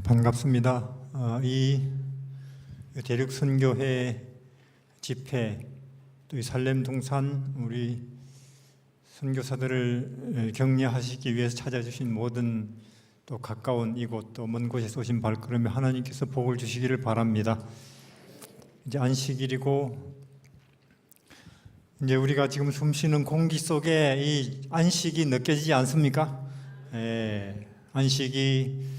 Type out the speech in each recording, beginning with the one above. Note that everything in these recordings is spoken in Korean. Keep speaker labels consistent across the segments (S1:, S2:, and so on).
S1: 반갑습니다. 이 대륙선교회 집회, 또 이 살렘동산 우리 선교사들을 격려하시기 위해서 찾아주신 모든 또 가까운 이곳 또 먼 곳에서 오신 발걸음에 하나님께서 복을 주시기를 바랍니다. 이제 안식일이고 이제 우리가 지금 숨쉬는 공기 속에 이 안식이 느껴지지 않습니까? 안식이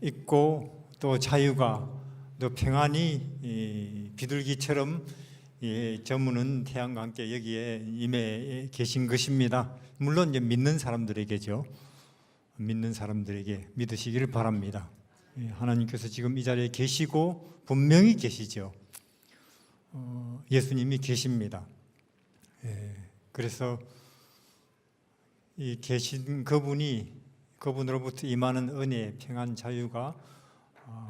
S1: 있고 또 자유가 또 평안이 비둘기처럼 저무는 태양과 함께 여기에 임해 계신 것입니다. 물론 이제 믿는 사람들에게죠. 믿는 사람들에게 믿으시기를 바랍니다. 하나님께서 지금 이 자리에 계시고 분명히 계시죠. 예수님이 계십니다. 그래서 이 계신 그분으로부터 임하는 은혜, 평안, 자유가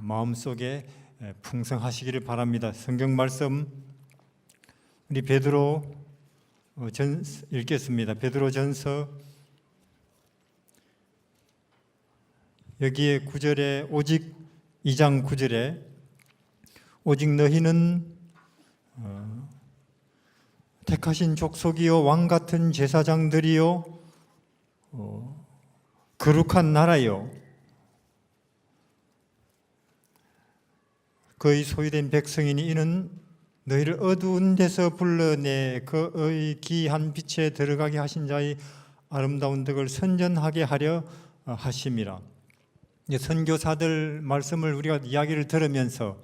S1: 마음속에 풍성하시기를 바랍니다. 성경 말씀 우리 베드로 읽겠습니다. 베드로 전서 여기에 9절에 오직 2장 9절에 오직 너희는 택하신 족속이요 왕 같은 제사장들이요 거룩한 나라요 그의 소유된 백성이니 이는 너희를 어두운 데서 불러내 그의 귀한 빛에 들어가게 하신 자의 아름다운 덕을 선전하게 하려 하심이라. 선교사들 말씀을 우리가 이야기를 들으면서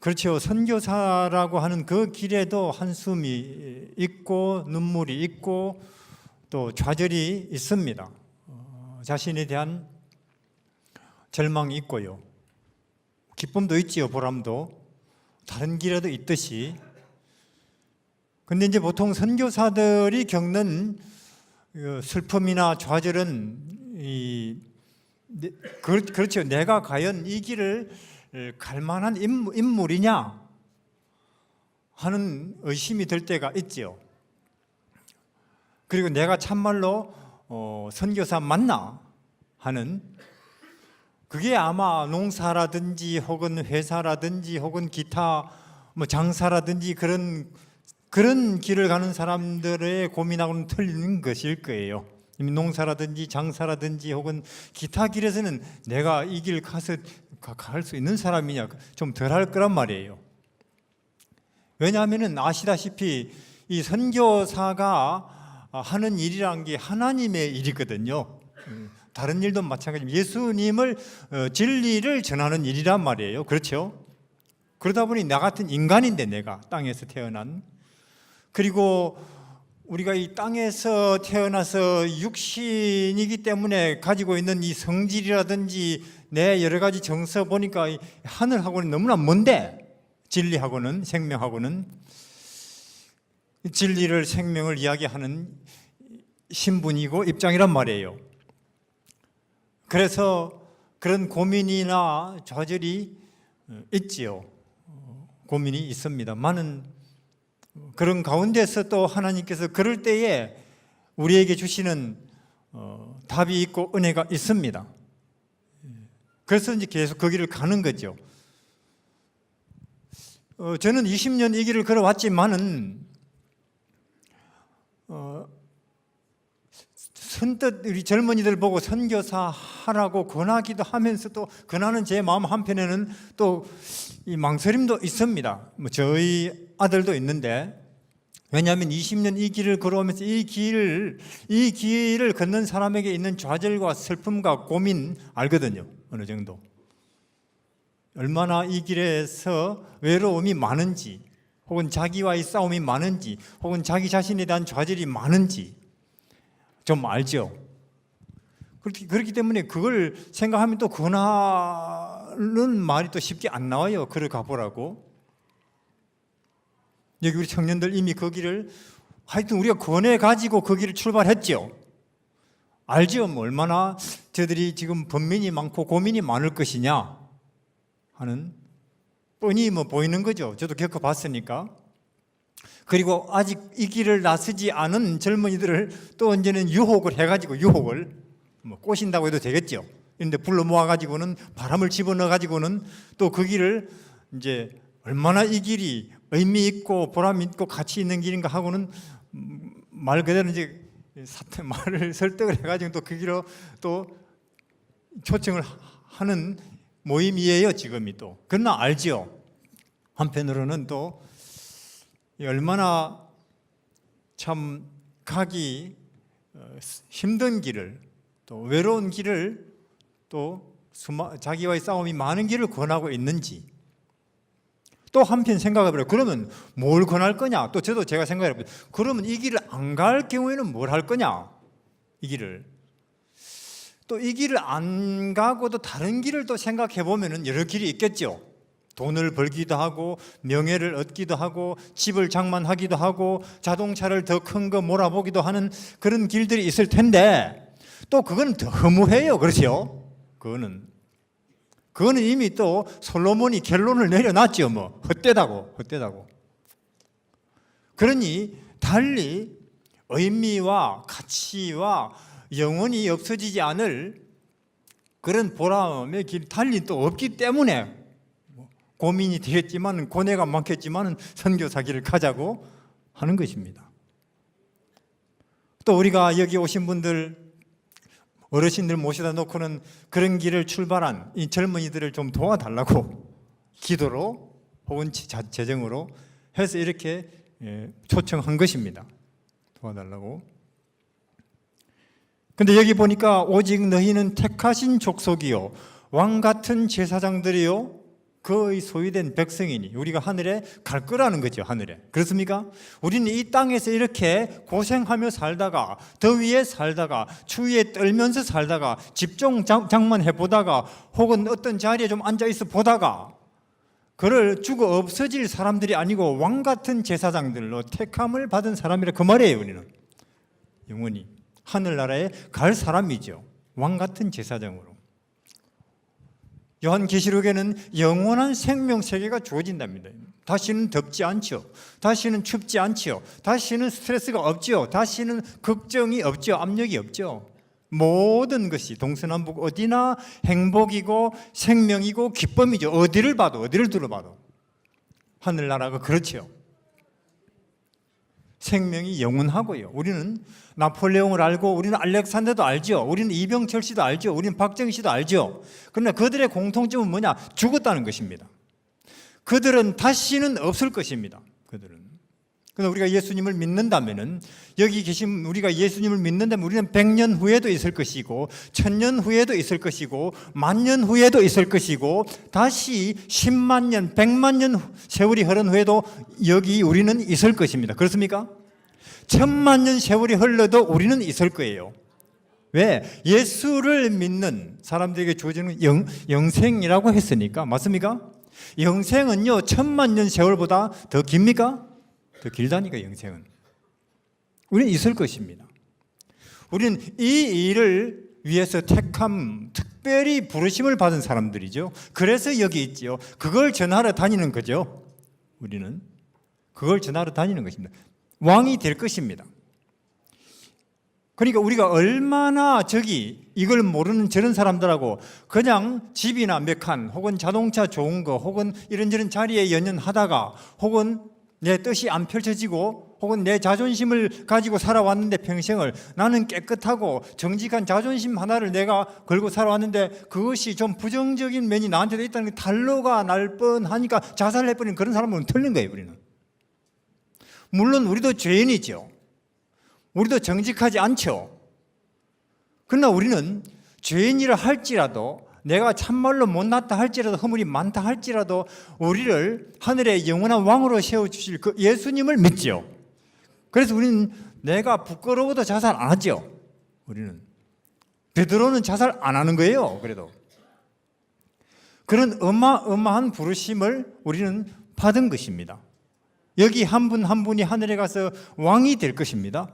S1: 그렇죠. 선교사라고 하는 그 길에도 한숨이 있고 눈물이 있고 또 좌절이 있습니다. 자신에 대한 절망이 있고요. 기쁨도 있지요. 보람도. 다른 길에도 있듯이. 근데 이제 보통 선교사들이 겪는 슬픔이나 좌절은 그렇죠. 내가 과연 이 길을 갈 만한 인물이냐 하는 의심이 들 때가 있지요. 그리고 내가 참말로 선교사 맞나 하는, 그게 아마 농사라든지 혹은 회사라든지 혹은 기타 장사라든지 그런 길을 가는 사람들의 고민하고는 틀린 것일 거예요. 농사라든지 장사라든지 혹은 기타 길에서는 내가 이 길 가서 갈 수 있는 사람이냐 좀 덜 할 거란 말이에요. 왜냐하면 아시다시피 이 선교사가 하는 일이란 게 하나님의 일이거든요. 다른 일도 마찬가지입니다. 예수님을 진리를 전하는 일이란 말이에요. 그렇죠? 그러다 보니 나 같은 인간인데, 내가 땅에서 태어난, 그리고 우리가 이 땅에서 태어나서 육신이기 때문에 가지고 있는 이 성질이라든지 내 여러 가지 정서 보니까 하늘하고는 너무나 먼데, 진리하고는, 생명하고는, 진리를, 생명을 이야기하는 신분이고 입장이란 말이에요. 그래서 그런 고민이나 좌절이 있지요. 고민이 있습니다. 많은 그런 가운데서 또 하나님께서 그럴 때에 우리에게 주시는 답이 있고 은혜가 있습니다. 그래서 이제 계속 그 길을 가는 거죠. 저는 20년 이 길을 걸어왔지만은 선뜻 우리 젊은이들 보고 선교사 하라고 권하기도 하면서도 권하는 제 마음 한편에는 또 이 망설임도 있습니다. 저희 아들도 있는데, 왜냐하면 20년 이 길을 걸어오면서 이 길을 걷는 사람에게 있는 좌절과 슬픔과 고민 알거든요. 어느 정도. 얼마나 이 길에서 외로움이 많은지, 혹은 자기와의 싸움이 많은지, 혹은 자기 자신에 대한 좌절이 많은지 좀 알죠. 그렇기 때문에 그걸 생각하면 또 권하는 말이 또 쉽게 안 나와요. 그를 가보라고. 여기 우리 청년들 이미 그 길을, 하여튼 우리가 권해가지고 그 길을 출발했죠. 알죠? 얼마나 저들이 지금 번민이 많고 고민이 많을 것이냐 하는, 뻔히 보이는 거죠. 저도 겪어봤으니까. 그리고 아직 이 길을 나서지 않은 젊은이들을 또 언제는 유혹을 해가지고, 유혹을 꼬신다고 해도 되겠죠. 이런데 불러 모아 가지고는 바람을 집어넣어 가지고는 또 그 길을 이제 얼마나 이 길이 의미 있고 보람 있고 가치 있는 길인가 하고는 말 그대로 이제 말을 설득을 해가지고 또 그 길로 또 초청을 하는 모임이에요 지금이 또. 그러나 알지요. 한편으로는 또 얼마나 참 가기 힘든 길을 또 외로운 길을 또 자기와의 싸움이 많은 길을 권하고 있는지 또 한편 생각해보려. 그러면 뭘 권할 거냐? 또 저도 제가 생각해보려. 그러면 이 길을 안 갈 경우에는 뭘 할 거냐? 이 길을. 또 이 길을 안 가고도 다른 길을 또 생각해보면 여러 길이 있겠죠. 돈을 벌기도 하고 명예를 얻기도 하고 집을 장만하기도 하고 자동차를 더 큰 거 몰아보기도 하는 그런 길들이 있을 텐데 또 그건 더 허무해요. 그렇죠? 그거는 이미 또 솔로몬이 결론을 내려놨죠. 뭐 헛되다고. 그러니 달리 의미와 가치와 영원히 없어지지 않을 그런 보람의 길 달리 또 없기 때문에 고민이 되겠지만 고뇌가 많겠지만 선교사 길을 가자고 하는 것입니다. 또 우리가 여기 오신 분들 어르신들 모시다 놓고는 그런 길을 출발한 이 젊은이들을 좀 도와달라고 기도로 혹은 재정으로 해서 이렇게 초청한 것입니다. 도와달라고. 근데 여기 보니까 오직 너희는 택하신 족속이요 왕 같은 제사장들이요 그의 소유된 백성이니 우리가 하늘에 갈 거라는 거죠. 하늘에. 그렇습니까? 우리는 이 땅에서 이렇게 고생하며 살다가 더위에 살다가 추위에 떨면서 살다가 집중 장만해 보다가 혹은 어떤 자리에 좀 앉아 있어 보다가 그를 죽어 없어질 사람들이 아니고 왕 같은 제사장들로 택함을 받은 사람이라 그 말이에요. 우리는 영원히 하늘나라에 갈 사람이죠. 왕 같은 제사장으로. 요한계시록에는 영원한 생명 세계가 주어진답니다. 다시는 덥지 않죠. 다시는 춥지 않죠. 다시는 스트레스가 없죠. 다시는 걱정이 없죠. 압력이 없죠. 모든 것이 동서남북 어디나 행복이고 생명이고 기쁨이죠. 어디를 둘러봐도 하늘나라가 그렇죠. 생명이 영원하고요. 우리는 나폴레옹을 알고 우리는 알렉산더도 알죠. 우리는 이병철 씨도 알죠. 우리는 박정희 씨도 알죠. 그러나 그들의 공통점은 뭐냐? 죽었다는 것입니다. 그들은 다시는 없을 것입니다. 그들은. 그러나 우리가 예수님을 믿는다면은 여기 계신 우리가 예수님을 믿는다면 우리는 100년 후에도 있을 것이고 1000년 후에도 있을 것이고 10,000년 후에도 있을 것이고 다시 10만 년, 100만 년 세월이 흐른 후에도 여기 우리는 있을 것입니다. 그렇습니까? 1000만 년 세월이 흘러도 우리는 있을 거예요. 왜? 예수를 믿는 사람들에게 주어지는 영생이라고 했으니까. 맞습니까? 영생은요 1000만 년 세월보다 더 깁니까? 더 길다니까. 영생은 우리는 있을 것입니다. 우리는 이 일을 위해서 택함, 특별히 부르심을 받은 사람들이죠. 그래서 여기 있지요. 그걸 전하러 다니는 거죠. 우리는 그걸 전하러 다니는 것입니다. 왕이 될 것입니다. 그러니까 우리가 얼마나 이걸 모르는 저런 사람들하고 그냥 집이나 몇 칸 혹은 자동차 좋은 거 혹은 이런저런 자리에 연연하다가 혹은 내 뜻이 안 펼쳐지고 혹은 내 자존심을 가지고 살아왔는데 평생을 나는 깨끗하고 정직한 자존심 하나를 내가 걸고 살아왔는데 그것이 좀 부정적인 면이 나한테도 있다는 게 탄로가 날 뻔하니까 자살해버리는 그런 사람은 틀린 거예요. 우리는. 물론 우리도 죄인이죠. 우리도 정직하지 않죠. 그러나 우리는 죄인이라 할지라도 내가 참말로 못났다 할지라도 허물이 많다 할지라도 우리를 하늘의 영원한 왕으로 세워주실 그 예수님을 믿죠. 그래서 우리는 내가 부끄러워도 자살 안 하죠. 우리는 베드로는 자살 안 하는 거예요. 그래도 그런 어마어마한 부르심을 우리는 받은 것입니다. 여기 한 분 한 분이 하늘에 가서 왕이 될 것입니다.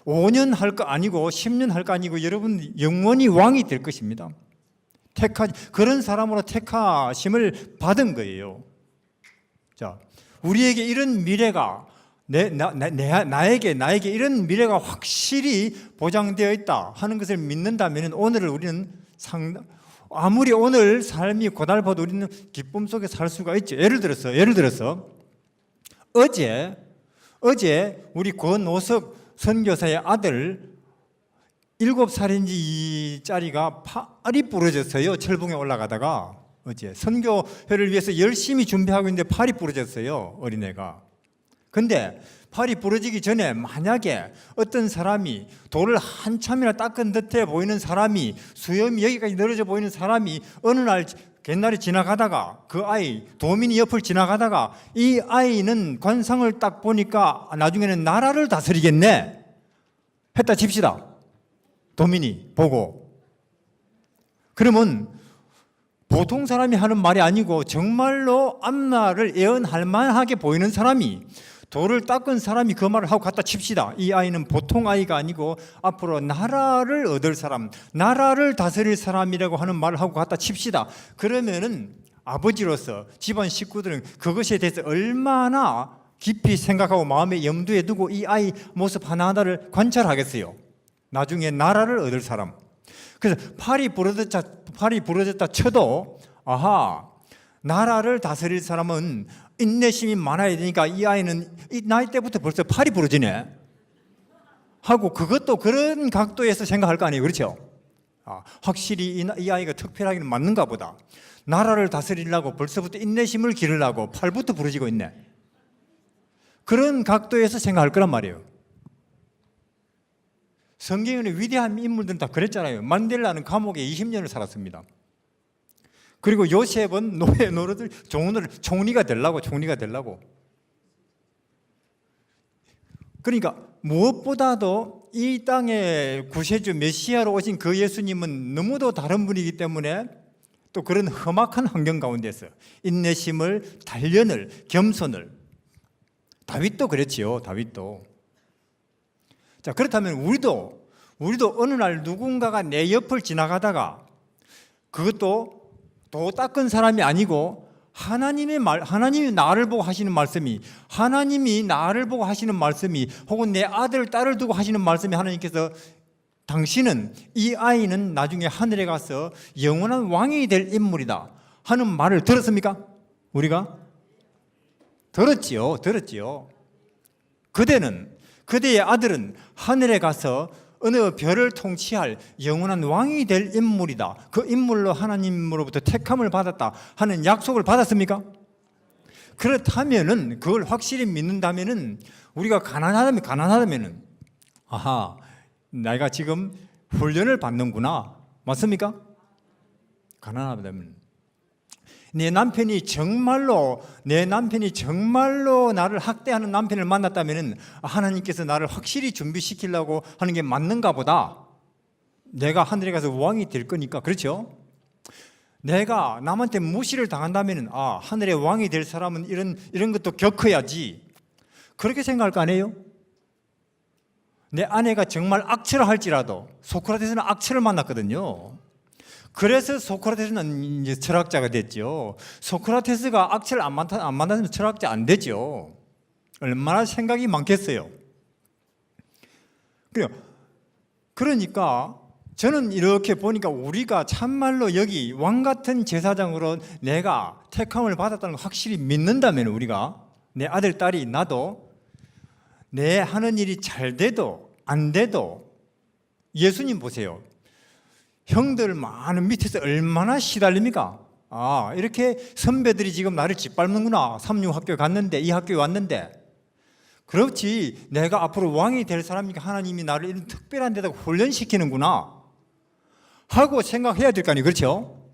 S1: 5년 할 거 아니고 10년 할 거 아니고 여러분 영원히 왕이 될 것입니다. 그런 사람으로 택하심을 받은 거예요. 자, 우리에게 이런 미래가 나에게 이런 미래가 확실히 보장되어 있다 하는 것을 믿는다면 오늘을 우리는 아무리 오늘 삶이 고달파도 우리는 기쁨 속에 살 수가 있죠. 예를 들어서 어제 우리 권오석 선교사의 아들 7살인지짜리가 팔이 부러졌어요. 철봉에 올라가다가 어제 선교회를 위해서 열심히 준비하고 있는데 팔이 부러졌어요. 어린애가. 근데 팔이 부러지기 전에 만약에 어떤 사람이 돌을 한참이나 닦은 듯해 보이는 사람이, 수염이 여기까지 늘어져 보이는 사람이 어느 날 옛날에 지나가다가 그 아이 도민이 옆을 지나가다가 이 아이는 관상을 딱 보니까 나중에는 나라를 다스리겠네 했다 칩시다. 도민이 보고. 그러면 보통 사람이 하는 말이 아니고 정말로 앞날을 예언할 만하게 보이는 사람이, 돌을 닦은 사람이 그 말을 하고 갖다 칩시다. 이 아이는 보통 아이가 아니고 앞으로 나라를 얻을 사람, 나라를 다스릴 사람이라고 하는 말을 하고 갖다 칩시다. 그러면은 아버지로서 집안 식구들은 그것에 대해서 얼마나 깊이 생각하고 마음에 염두에 두고 이 아이 모습 하나하나를 관찰하겠어요. 나중에 나라를 얻을 사람. 그래서 팔이 부러졌다 쳐도 아하, 나라를 다스릴 사람은 인내심이 많아야 되니까 이 아이는 이 나이 때부터 벌써 팔이 부러지네 하고, 그것도 그런 각도에서 생각할 거 아니에요. 그렇죠? 확실히 이 아이가 특별하기는 맞는가 보다. 나라를 다스리려고 벌써부터 인내심을 기르려고 팔부터 부러지고 있네. 그런 각도에서 생각할 거란 말이에요. 성경의 위대한 인물들은 다 그랬잖아요. 만델라는 감옥에 20년을 살았습니다. 그리고 요셉은 노예 노릇을 총리가 되려고. 그러니까 무엇보다도 이 땅의 구세주 메시아로 오신 그 예수님은 너무도 다른 분이기 때문에 또 그런 험악한 환경 가운데서 인내심을, 단련을, 겸손을. 다윗도 그랬지요. 다윗도. 자, 그렇다면 우리도 어느 날 누군가가 내 옆을 지나가다가, 그것도 도 닦은 사람이 아니고 하나님이 나를 보고 하시는 말씀이, 하나님이 나를 보고 하시는 말씀이, 혹은 내 아들, 딸을 두고 하시는 말씀이, 하나님께서 당신은, 이 아이는 나중에 하늘에 가서 영원한 왕이 될 인물이다 하는 말을 들었습니까? 우리가? 들었지요. 그대의 아들은 하늘에 가서 어느 별을 통치할 영원한 왕이 될 인물이다. 그 인물로 하나님으로부터 택함을 받았다 하는 약속을 받았습니까? 그렇다면은, 그걸 확실히 믿는다면은, 우리가 가난하다면은 아하, 내가 지금 훈련을 받는구나. 맞습니까? 가난하다면 내 남편이 정말로 나를 학대하는 남편을 만났다면 하나님께서 나를 확실히 준비시키려고 하는 게 맞는가 보다. 내가 하늘에 가서 왕이 될 거니까. 그렇죠? 내가 남한테 무시를 당한다면 하늘의 왕이 될 사람은 이런 것도 겪어야지. 그렇게 생각할 거 아니에요? 내 아내가 정말 악취를 할지라도, 소크라테스는 악취를 만났거든요. 그래서 소크라테스는 이제 철학자가 됐죠. 소크라테스가 악취를 안 만났으면 철학자 안 되죠. 얼마나 생각이 많겠어요. 그러니까 저는 이렇게 보니까 우리가 참말로 여기 왕 같은 제사장으로 내가 택함을 받았다는 걸 확실히 믿는다면, 우리가, 내 아들, 딸이, 나도 내 하는 일이 잘 돼도 안 돼도, 예수님 보세요. 형들 많은 밑에서 얼마나 시달립니까? 이렇게 선배들이 지금 나를 짓밟는구나. 삼육학교에 갔는데, 이 학교에 왔는데. 그렇지, 내가 앞으로 왕이 될 사람이니까 하나님이 나를 이런 특별한 데다가 훈련시키는구나 하고 생각해야 될 거 아니에요. 그렇죠?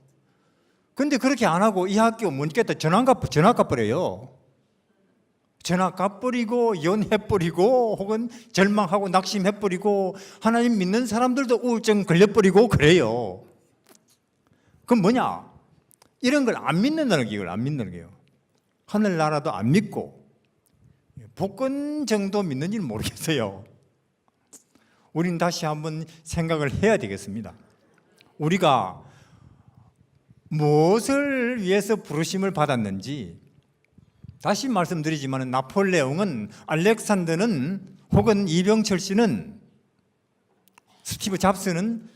S1: 근데 그렇게 안 하고 이 학교 못 있겠다, 전학 가버려요. 전학 가버리고, 연해버리고, 혹은 절망하고 낙심해버리고, 하나님 믿는 사람들도 우울증 걸려버리고 그래요. 그럼 뭐냐? 이런 걸 안 믿는다는 거예요. 하늘나라도 안 믿고 복권 정도 믿는지는 모르겠어요. 우리는 다시 한번 생각을 해야 되겠습니다. 우리가 무엇을 위해서 부르심을 받았는지. 다시 말씀드리지만 나폴레옹은, 알렉산더는, 혹은 이병철 씨는, 스티브 잡스는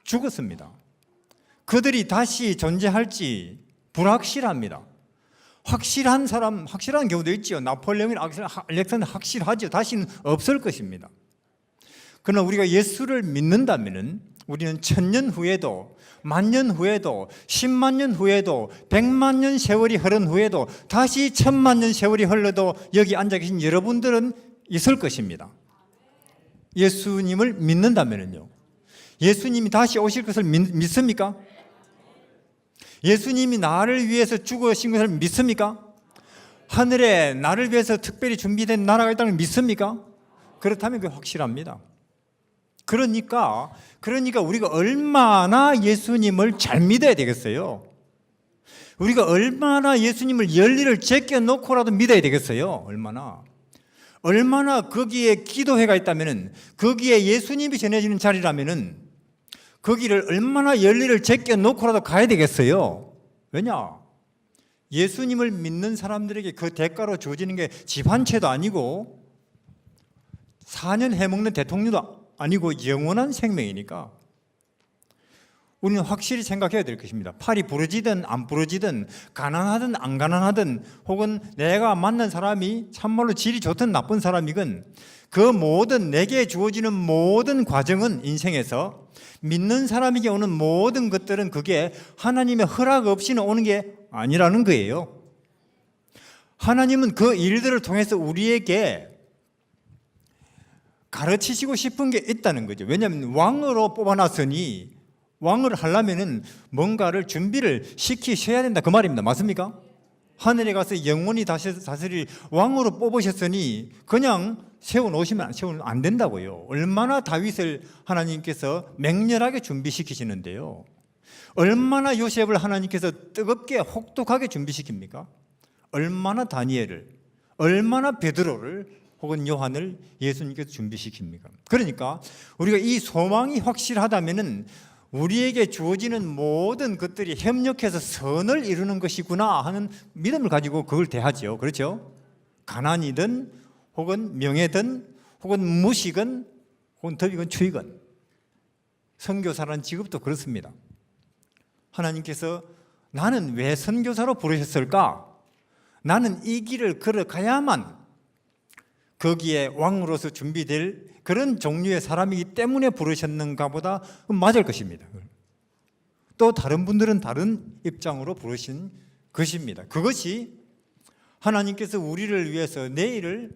S1: 죽었습니다. 그들이 다시 존재할지 불확실합니다. 확실한 사람, 확실한 경우도 있죠. 나폴레옹이나 알렉산더 확실하죠. 다시는 없을 것입니다. 그러나 우리가 예수를 믿는다면 우리는 1000년 후에도, 만년 후에도, 10만 년 후에도, 100만 년 세월이 흐른 후에도, 다시 1000만 년 세월이 흘러도 여기 앉아 계신 여러분들은 있을 것입니다. 예수님을 믿는다면요. 예수님이 다시 오실 것을 믿습니까? 예수님이 나를 위해서 죽으신 것을 믿습니까? 하늘에 나를 위해서 특별히 준비된 나라가 있다는 걸 믿습니까? 그렇다면 그게 확실합니다. 그러니까 우리가 얼마나 예수님을 잘 믿어야 되겠어요? 우리가 얼마나 예수님을 열리를 제껴놓고라도 믿어야 되겠어요? 얼마나 거기에 기도회가 있다면은, 거기에 예수님이 전해지는 자리라면은 거기를 얼마나 열리를 제껴놓고라도 가야 되겠어요? 왜냐? 예수님을 믿는 사람들에게 그 대가로 주어지는 게 집 한 채도 아니고 4년 해먹는 대통령도 아니고 영원한 생명이니까 우리는 확실히 생각해야 될 것입니다. 팔이 부러지든 안 부러지든, 가난하든 안 가난하든, 혹은 내가 만난 사람이 참말로 질이 좋든 나쁜 사람이건, 그 모든 내게 주어지는 모든 과정은 인생에서 믿는 사람에게 오는 모든 것들은 그게 하나님의 허락 없이는 오는 게 아니라는 거예요. 하나님은 그 일들을 통해서 우리에게 가르치시고 싶은 게 있다는 거죠. 왜냐하면 왕으로 뽑아놨으니 왕을 하려면은 뭔가를 준비를 시키셔야 된다, 그 말입니다. 맞습니까? 하늘에 가서 영원히 다스릴 왕으로 뽑으셨으니 그냥 세워놓으시면 안 된다고요. 얼마나 다윗을 하나님께서 맹렬하게 준비시키시는데요. 얼마나 요셉을 하나님께서 뜨겁게 혹독하게 준비시킵니까? 얼마나 다니엘을, 얼마나 베드로를 혹은 요한을 예수님께서 준비시킵니까? 그러니까 우리가 이 소망이 확실하다면은 우리에게 주어지는 모든 것들이 협력해서 선을 이루는 것이구나 하는 믿음을 가지고 그걸 대하죠. 그렇죠? 가난이든 혹은 명예든 혹은 무식은 혹은 더위건 추위건, 선교사라는 직업도 그렇습니다. 하나님께서 나는 왜 선교사로 부르셨을까? 나는 이 길을 걸어가야만 거기에 왕으로서 준비될 그런 종류의 사람이기 때문에 부르셨는가 보다 맞을 것입니다. 또 다른 분들은 다른 입장으로 부르신 것입니다. 그것이 하나님께서 우리를 위해서 내일을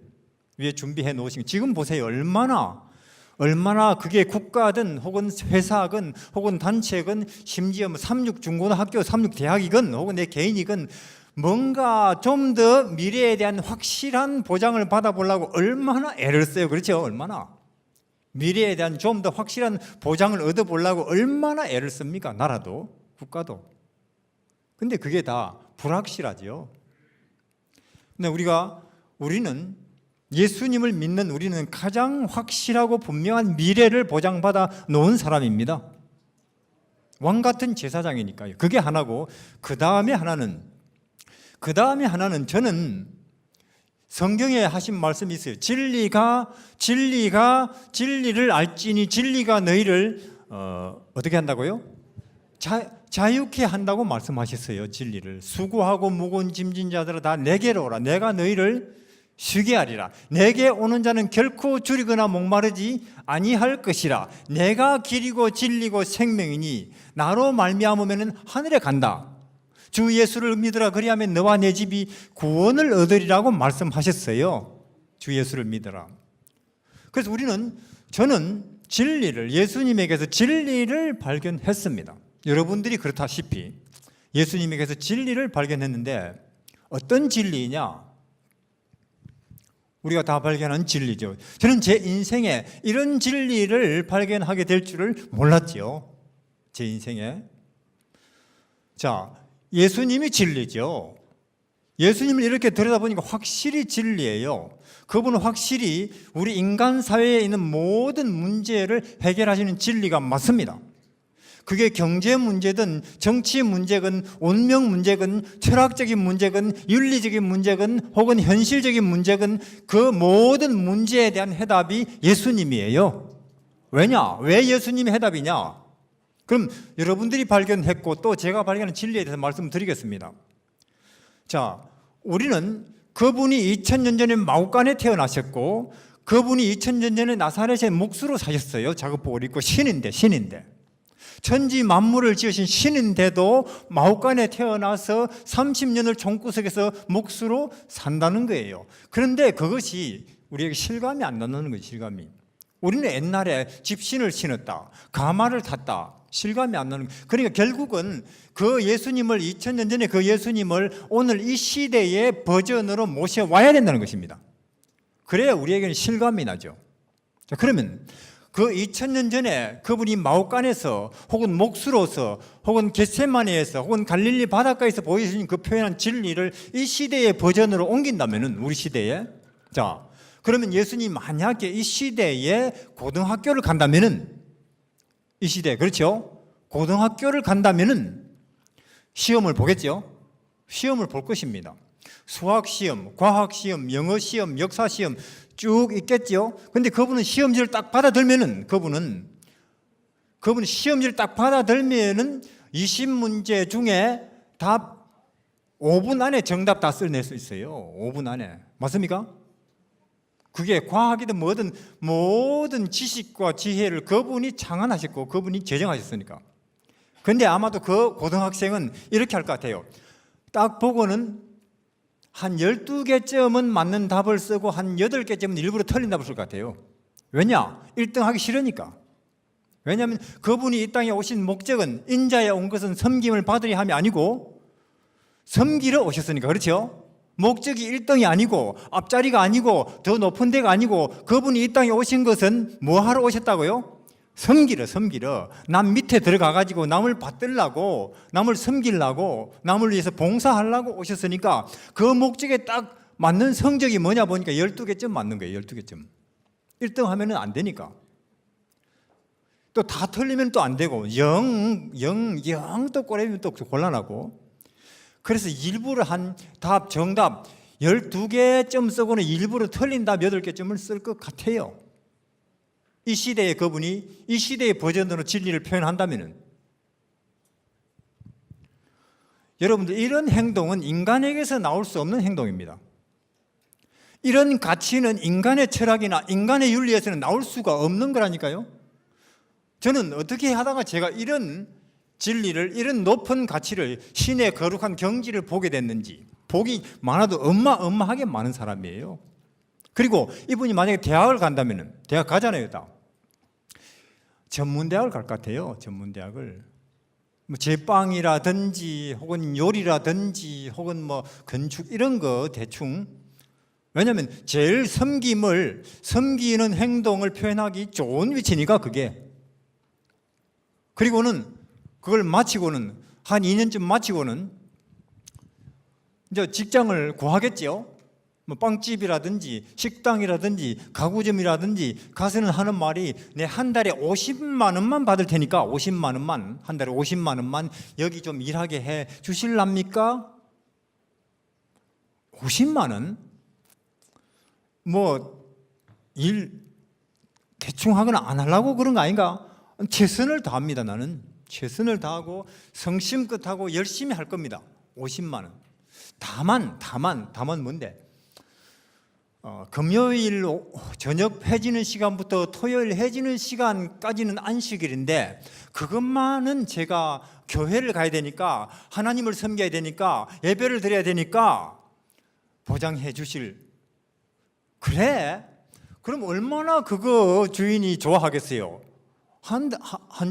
S1: 위해 준비해 놓으신 것. 지금 보세요. 얼마나 그게 국가든 혹은 회사건 혹은 단체건 심지어 삼육중고등학교, 삼육대학이건 혹은 내 개인이건 뭔가 좀 더 미래에 대한 확실한 보장을 받아보려고 얼마나 애를 써요. 그렇죠? 얼마나 미래에 대한 좀 더 확실한 보장을 얻어보려고 얼마나 애를 씁니까? 나라도 국가도. 근데 그게 다 불확실하죠. 근데 우리는 예수님을 믿는 우리는 가장 확실하고 분명한 미래를 보장받아 놓은 사람입니다. 왕 같은 제사장이니까요. 그게 하나고, 그 다음에 하나는 저는 성경에 하신 말씀이 있어요. 진리를 알지니 진리가 너희를 어떻게 한다고요? 자유케 한다고 말씀하셨어요. 진리를. 수고하고 무거운 짐진 자들아 다 내게로 오라. 내가 너희를 쉬게 하리라. 내게 오는 자는 결코 줄이거나 목마르지 아니할 것이라. 내가 길이고 진리고 생명이니 나로 말미암으면 하늘에 간다. 주 예수를 믿으라. 그리하면 너와 내 집이 구원을 얻으리라고 말씀하셨어요. 주 예수를 믿으라. 그래서 저는 예수님에게서 진리를 발견했습니다. 여러분들이 그렇다시피 예수님에게서 진리를 발견했는데 어떤 진리냐? 우리가 다 발견한 진리죠. 저는 제 인생에 이런 진리를 발견하게 될 줄을 몰랐죠. 제 인생에. 자, 예수님이 진리죠. 예수님을 이렇게 들여다보니까 확실히 진리예요. 그분은 확실히 우리 인간 사회에 있는 모든 문제를 해결하시는 진리가 맞습니다. 그게 경제 문제든 정치 문제건 운명 문제건 철학적인 문제건 윤리적인 문제건 혹은 현실적인 문제건 그 모든 문제에 대한 해답이 예수님이에요. 왜냐? 왜 예수님이 해답이냐? 그럼 여러분들이 발견했고 또 제가 발견한 진리에 대해서 말씀드리겠습니다. 자, 우리는 그분이 2000년 전에 마구간에 태어나셨고 그분이 2000년 전에 나사렛의 묵수로 사셨어요. 작업복을 입고 신인데 천지 만물을 지으신 신인데도 마구간에 태어나서 30년을 종구석에서 묵수로 산다는 거예요. 그런데 그것이 우리에게 실감이 안 나는 거예요. 실감이. 우리는 옛날에 집신을 신었다, 가마를 탔다, 실감이 안 나는 거예요. 그러니까 결국은 그 예수님을 2000년 전에 그 예수님을 오늘 이 시대의 버전으로 모셔와야 된다는 것입니다. 그래야 우리에게는 실감이 나죠. 자, 그러면 그 2000년 전에 그분이 마구간에서 혹은 목수로서 혹은 겟세마네에서 혹은 갈릴리 바닷가에서 보여주신 그 표현한 진리를 이 시대의 버전으로 옮긴다면은 우리 시대에, 자, 그러면 예수님이 만약에 이 시대에 고등학교를 간다면은, 이 시대, 그렇죠? 고등학교를 간다면은 시험을 보겠죠? 시험을 볼 것입니다. 수학시험, 과학시험, 영어시험, 역사시험 쭉 있겠죠? 근데 그분은 시험지를 딱 받아들면은, 그분은 시험지를 딱 받아들면은 20문제 중에 답 5분 안에 정답 다 써낼 수 있어요. 5분 안에. 맞습니까? 그게 과학이든 뭐든 모든 지식과 지혜를 그분이 창안하셨고 그분이 제정하셨으니까. 근데 아마도 그 고등학생은 이렇게 할 것 같아요. 딱 보고는 한 12개점은 맞는 답을 쓰고 한 8개점은 일부러 틀린 답을 쓸 것 같아요. 왜냐? 1등 하기 싫으니까. 왜냐하면 그분이 이 땅에 오신 목적은, 인자에 온 것은 섬김을 받으려 함이 아니고 섬기러 오셨으니까. 그렇죠? 목적이 1등이 아니고 앞자리가 아니고 더 높은 데가 아니고 그분이 이 땅에 오신 것은 뭐 하러 오셨다고요? 섬기러 남 밑에 들어가가지고 남을 받들라고, 남을 섬기려고, 남을 위해서 봉사하려고 오셨으니까 그 목적에 딱 맞는 성적이 뭐냐 보니까 12개점 맞는 거예요. 12개점. 1등 하면은 안 되니까. 또 다 틀리면 또 안 되고 0 또 꼬레면 또 곤란하고. 그래서 일부러 한 답, 정답 12개점 쓰고는 일부러 틀린 답 8개점을 쓸 것 같아요. 이 시대의 그분이 이 시대의 버전으로 진리를 표현한다면은, 여러분들 이런 행동은 인간에게서 나올 수 없는 행동입니다. 이런 가치는 인간의 철학이나 인간의 윤리에서는 나올 수가 없는 거라니까요. 저는 어떻게 하다가 제가 이런 진리를, 이런 높은 가치를, 신의 거룩한 경지를 보게 됐는지. 복이 많아도 어마어마하게 많은 사람이에요. 그리고 이분이 만약에 대학을 간다면, 대학 가잖아요. 다 전문대학을 갈 것 같아요. 전문대학을 뭐 제빵이라든지 혹은 요리라든지 혹은 뭐 건축 이런 거 대충. 왜냐하면 제일 섬기는 행동을 표현하기 좋은 위치니까 그게. 그리고는 그걸 마치고는 한 2년쯤 마치고는 이제 직장을 구하겠죠. 뭐 빵집이라든지 식당이라든지 가구점이라든지 가서는 하는 말이, 내 한 달에 50만 원만 받을 테니까 50만 원만, 한 달에 50만 원만 여기 좀 일하게 해 주실랍니까? 50만 원? 뭐 일 대충 하거나 안 하려고 그런 거 아닌가? 최선을 다합니다. 나는 최선을 다하고 성심껏 하고 열심히 할 겁니다. 50만 원. 다만 뭔데? 금요일 저녁 해지는 시간부터 토요일 해지는 시간까지는 안식일인데 그것만은 제가 교회를 가야 되니까, 하나님을 섬겨야 되니까, 예배를 드려야 되니까 보장해 주실. 그래? 그럼 얼마나 그거 주인이 좋아하겠어요? 한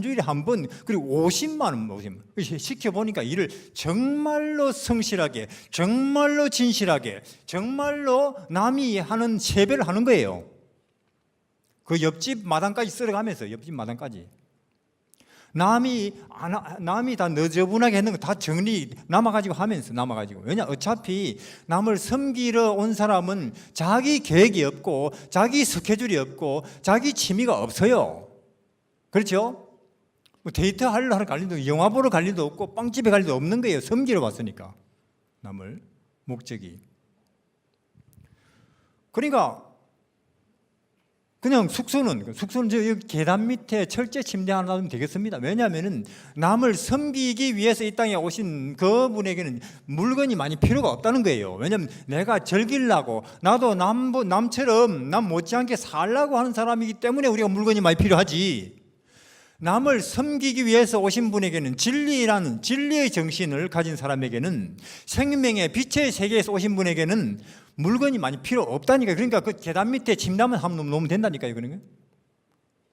S1: 주일에 한 번, 그리고 50만 원 시켜보니까 일을 정말로 성실하게, 정말로 진실하게, 정말로 남이 하는 3배를 하는 거예요. 그 옆집 마당까지 쓸어가면서, 옆집 마당까지 남이 다 너저분하게 했는 거 다 정리 남아가지고 하면서, 왜냐, 어차피 남을 섬기러 온 사람은 자기 계획이 없고 자기 스케줄이 없고 자기 취미가 없어요. 그렇죠? 뭐 데이트 하러 갈 일도, 영화 보러 갈 일도 없고 빵집에 갈 일도 없는 거예요. 섬기러 왔으니까. 남을 목적이. 그러니까 그냥 숙소는 저 여기 계단 밑에 철제 침대 하나 놔두면 되겠습니다. 왜냐하면 남을 섬기기 위해서 이 땅에 오신 그분에게는 물건이 많이 필요가 없다는 거예요. 왜냐하면 내가 즐기려고, 나도 남처럼 남 못지않게 살라고 하는 사람이기 때문에 우리가 물건이 많이 필요하지. 남을 섬기기 위해서 오신 분에게는 진리라는 진리의 정신을 가진 사람에게는, 생명의 빛의 세계에서 오신 분에게는 물건이 많이 필요 없다니까. 그러니까 그 계단 밑에 침대만 한번 놓으면 된다니까요.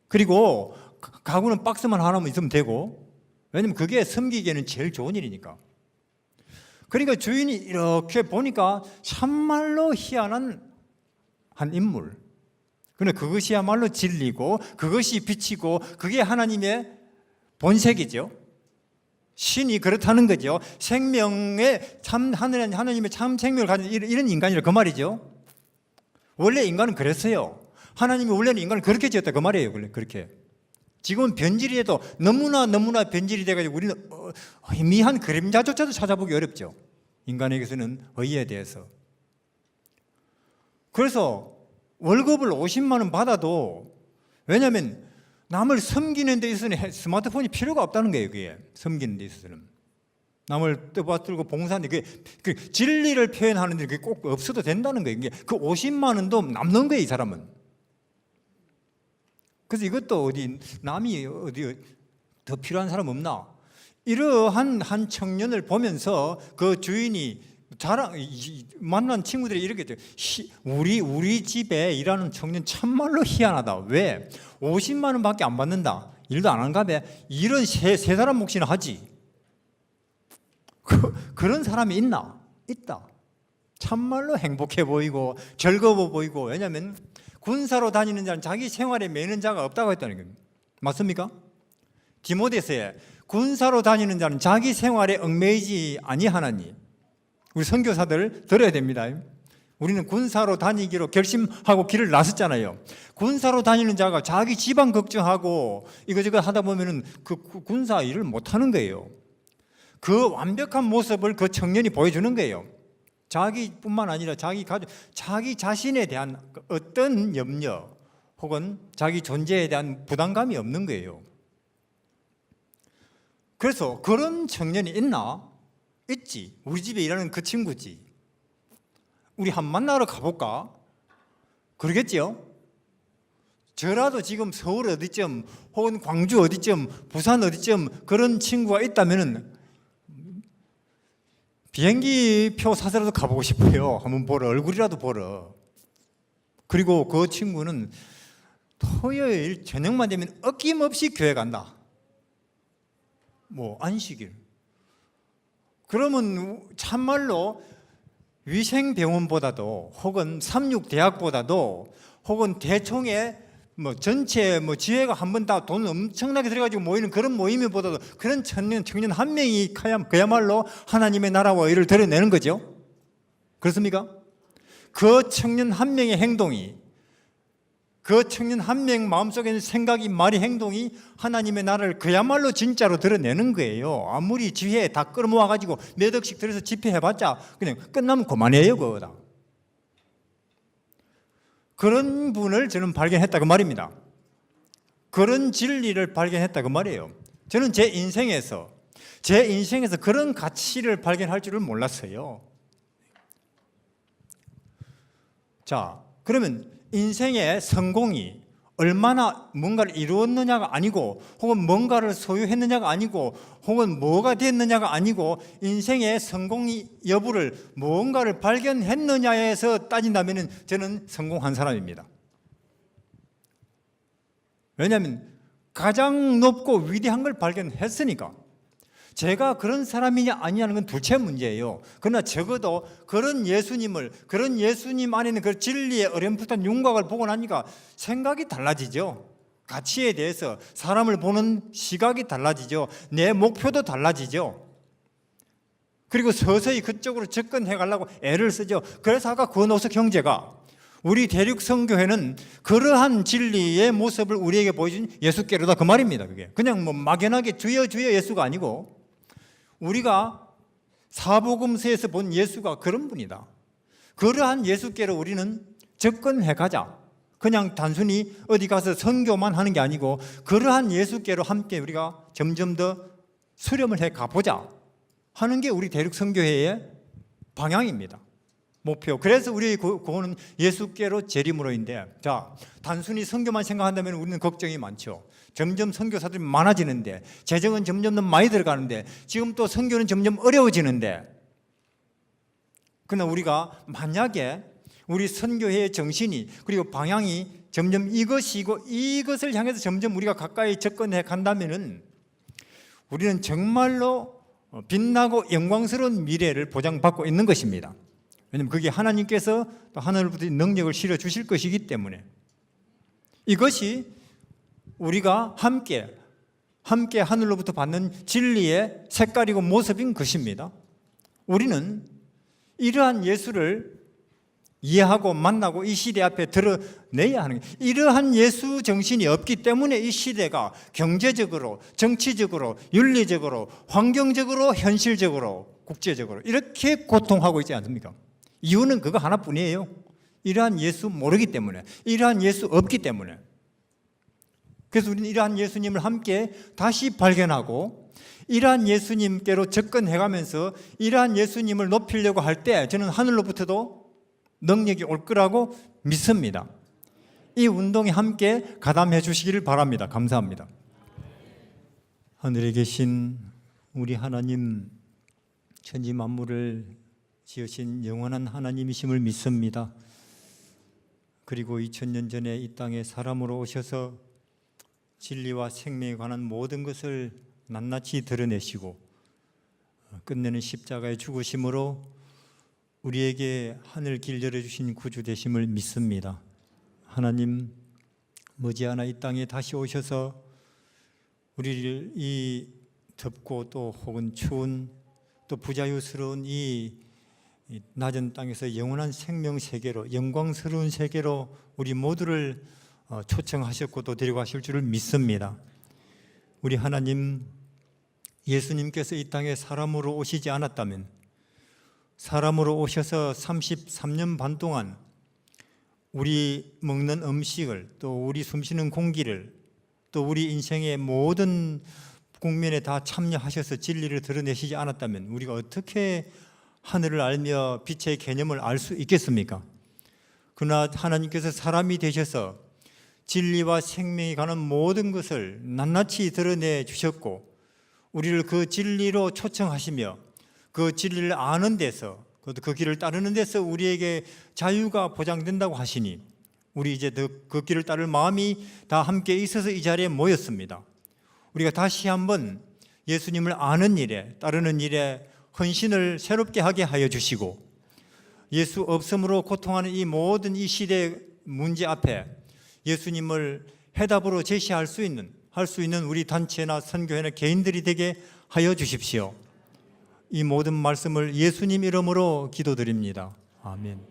S1: 그리고 가구는 박스만 하나만 있으면 되고, 왜냐면 그게 섬기기에는 제일 좋은 일이니까. 그러니까 주인이 이렇게 보니까 참말로 희한한 한 인물. 그런데 그것이야말로 진리고 그것이 빛이고 그게 하나님의 본색이죠. 신이 그렇다는 거죠. 생명의 참 하나님의 참 생명을 가진 이런 인간이라 그 말이죠. 원래 인간은 그랬어요. 하나님이 원래는 인간을 그렇게 지었다 그 말이에요. 그렇게. 지금은 변질이 해도 너무나 변질이 돼가지고 우리는 희미한 그림자조차도 찾아보기 어렵죠. 인간에게서는 의에 대해서. 그래서 월급을 50만 원 받아도, 왜냐하면 남을 섬기는 데 있어서는 스마트폰이 필요가 없다는 거예요. 그게 섬기는 데 있어서는 남을 떠받들고 봉사하는 게 그 진리를 표현하는데 그게 꼭 없어도 된다는 거예요. 그 50만 원도 남는 거예요, 이 사람은. 그래서 이것도 남이 어디 더 필요한 사람 없나? 이러한 한 청년을 보면서 그 주인이 만난 친구들이 이렇게 돼요. 우리 집에 일하는 청년 참말로 희한하다. 왜? 50만 원밖에 안 받는다. 일도 안 하는가 봐. 일은 세 사람 몫이나 하지. 그런 사람이 있나? 있다. 참말로 행복해 보이고 즐거워 보이고. 왜냐하면 군사로 다니는 자는 자기 생활에 매는 자가 없다고 했다는 겁니다. 맞습니까? 디모데서에 군사로 다니는 자는 자기 생활에 얽매이지 아니하나니. 우리 선교사들 들어야 됩니다. 우리는 군사로 다니기로 결심하고 길을 나섰잖아요. 군사로 다니는 자가 자기 집안 걱정하고 이거저거 하다 보면은 그 군사 일을 못 하는 거예요. 그 완벽한 모습을 그 청년이 보여주는 거예요. 자기뿐만 아니라 자기 가족, 자기 자신에 대한 어떤 염려 혹은 자기 존재에 대한 부담감이 없는 거예요. 그래서 그런 청년이 있나? 있지. 우리 집에 일하는 그 친구지. 우리 한 만나러 가볼까? 그러겠지요? 저라도 지금 서울 어디쯤 혹은 광주 어디쯤 부산 어디쯤 그런 친구가 있다면 비행기 표 사서라도 가보고 싶어요. 한번 보러, 얼굴이라도 보러. 그리고 그 친구는 토요일 저녁만 되면 어김없이 교회 간다. 뭐 안식일. 그러면 참말로 위생병원보다도 혹은 삼육대학보다도 혹은 대총의 전체 지회가 한 번 다 돈 엄청나게 들어가지고 모이는 그런 모임보다도 그런 청년 한 명이 그야말로 하나님의 나라와 의를 드러내는 거죠. 그렇습니까? 그 청년 한 명의 행동이, 그 청년 한 명 마음속에 있는 생각이, 말이, 행동이 하나님의 나라를 그야말로 진짜로 드러내는 거예요. 아무리 지혜에 다 끌어모아가지고 몇 억씩 들여서 집회해봤자 그냥 끝나면 그만해요. 그거다. 그런 분을 저는 발견했다 그 말입니다. 그런 진리를 발견했다 그 말이에요. 저는 제 인생에서 그런 가치를 발견할 줄을 몰랐어요. 자, 그러면 인생의 성공이 얼마나 뭔가를 이루었느냐가 아니고, 혹은 뭔가를 소유했느냐가 아니고, 혹은 뭐가 됐느냐가 아니고, 인생의 성공이 여부를 뭔가를 발견했느냐에서 따진다면 저는 성공한 사람입니다. 왜냐하면 가장 높고 위대한 걸 발견했으니까. 제가 그런 사람이냐 아니냐는 건 둘째 문제예요. 그러나 적어도 그런 예수님 안에 있는 그 진리의 어렴풋한 윤곽을 보고 나니까 생각이 달라지죠. 가치에 대해서 사람을 보는 시각이 달라지죠. 내 목표도 달라지죠. 그리고 서서히 그쪽으로 접근해 가려고 애를 쓰죠. 그래서 아까 권오석 형제가 우리 대륙성교회는 그러한 진리의 모습을 우리에게 보여준 예수께로다 그 말입니다. 그게 그냥 막연하게 주여 주여 예수가 아니고 우리가 사복음서에서 본 예수가 그런 분이다. 그러한 예수께로 우리는 접근해 가자. 그냥 단순히 어디 가서 선교만 하는 게 아니고 그러한 예수께로 함께 우리가 점점 더 수렴을 해 가보자 하는 게 우리 대륙선교회의 방향입니다. 목표. 그래서 우리 그거는 예수께로 재림으로인데, 자, 단순히 선교만 생각한다면 우리는 걱정이 많죠. 점점 선교사들이 많아지는데, 재정은 점점 더 많이 들어가는데, 지금 또 선교는 점점 어려워지는데, 그러나 우리가 만약에 우리 선교회의 정신이 그리고 방향이 점점 이것이고 이것을 향해서 점점 우리가 가까이 접근해 간다면은 우리는 정말로 빛나고 영광스러운 미래를 보장받고 있는 것입니다. 왜냐하면 그게 하나님께서 또 하늘로부터 능력을 실어 주실 것이기 때문에 이것이 우리가 함께 하늘로부터 받는 진리의 색깔이고 모습인 것입니다. 우리는 이러한 예수를 이해하고 만나고 이 시대 앞에 드러내야 하는 거예요. 이러한 예수 정신이 없기 때문에 이 시대가 경제적으로, 정치적으로, 윤리적으로, 환경적으로, 현실적으로, 국제적으로 이렇게 고통하고 있지 않습니까? 이유는 그거 하나뿐이에요. 이러한 예수 모르기 때문에, 이러한 예수 없기 때문에. 그래서 우리는 이러한 예수님을 함께 다시 발견하고 이러한 예수님께로 접근해가면서 이러한 예수님을 높이려고 할 때 저는 하늘로부터도 능력이 올 거라고 믿습니다. 이 운동에 함께 가담해 주시기를 바랍니다. 감사합니다. 하늘에 계신 우리 하나님, 천지 만물을 지으신 영원한 하나님이심을 믿습니다. 그리고 2000년 전에 이 땅에 사람으로 오셔서 진리와 생명에 관한 모든 것을 낱낱이 드러내시고 끝내는 십자가의 죽으심으로 우리에게 하늘 길 열어주신 구주 되심을 믿습니다. 하나님, 머지않아 이 땅에 다시 오셔서 우리를 이 덥고 또 혹은 추운 또 부자유스러운 이 낮은 땅에서 영원한 생명 세계로, 영광스러운 세계로 우리 모두를 초청하셨고 또 데려가실 줄을 믿습니다. 우리 하나님, 예수님께서 이 땅에 사람으로 오시지 않았다면, 사람으로 오셔서 33년 반 동안 우리 먹는 음식을, 또 우리 숨쉬는 공기를, 또 우리 인생의 모든 국면에 다 참여하셔서 진리를 드러내시지 않았다면 우리가 어떻게 하늘을 알며 빛의 개념을 알 수 있겠습니까? 그러나 하나님께서 사람이 되셔서 진리와 생명이 가는 모든 것을 낱낱이 드러내 주셨고 우리를 그 진리로 초청하시며 그 진리를 아는 데서, 그 길을 따르는 데서 우리에게 자유가 보장된다고 하시니 우리 이제 그 길을 따를 마음이 다 함께 있어서 이 자리에 모였습니다. 우리가 다시 한번 예수님을 아는 일에, 따르는 일에 헌신을 새롭게 하게 하여 주시고 예수 없음으로 고통하는 이 모든 이 시대의 문제 앞에 예수님을 해답으로 제시할 수 있는, 할 수 있는 우리 단체나 선교회나 개인들이 되게 하여 주십시오. 이 모든 말씀을 예수님 이름으로 기도드립니다. 아멘.